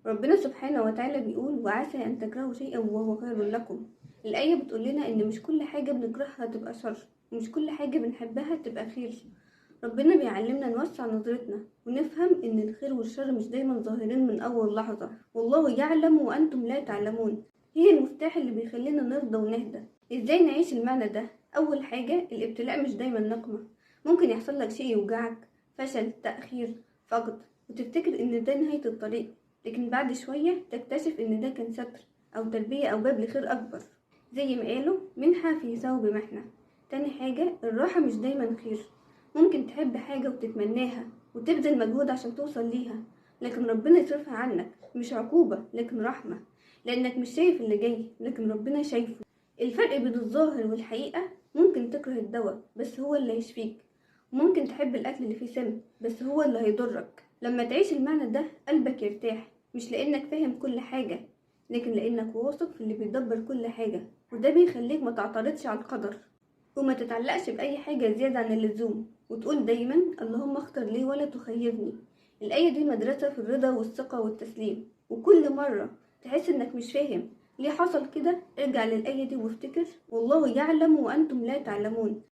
ربنا سبحانه وتعالى بيقول وعسى أن تكرهوا شيئا وهو خير لكم. الآية بتقول لنا إن مش كل حاجة بنكرهها تبقى شر، ومش كل حاجة بنحبها تبقى خير. ربنا بيعلمنا نوسع نظرتنا ونفهم إن الخير والشر مش دايما ظاهرين من أول لحظة، والله يعلم وأنتم لا تعلمون. هي المفتاح اللي بيخلينا نرضى ونهدى. إزاي نعيش المعنى ده؟ أول حاجة، الابتلاء مش دايما نقمة. ممكن يحصل لك شيء يوجعك، فشل، تأخير، فقد، وتفتكر إن ده نهاية الطريق، لكن بعد شوية تكتشف إن ده كان ستر أو تربية أو باب لخير أكبر. زي ما قالوا منحة في ثوب محنة. تاني حاجة، الراحة مش دايما خير. ممكن تحب حاجة وتتمناها وتبذل مجهود عشان توصل ليها، لكن ربنا يصرفها عنك، مش عقوبة لكن رحمة، لأنك مش شايف اللي جاي لكن ربنا شايفه. الفرق بين الظاهر والحقيقة، ممكن تكره الدواء بس هو اللي هيشفيك، وممكن تحب الأكل اللي فيه سم بس هو اللي هيضرك. لما تعيش المعنى ده قلبك يرتاح، مش لأنك فاهم كل حاجة، لكن لأنك واثق في اللي بيدبر كل حاجة، وده بيخليك ما تعترضش على القدر وما تتعلقش بأي حاجة زيادة عن اللزوم، وتقول دايما اللهم اختر لي ولا تخيبني. الآية دي مدرسة في الرضا والثقة والتسليم. وكل مرة تحس انك مش فاهم ليه حصل كده، ارجع للآية دي وافتكر والله يعلم وأنتم لا تعلمون.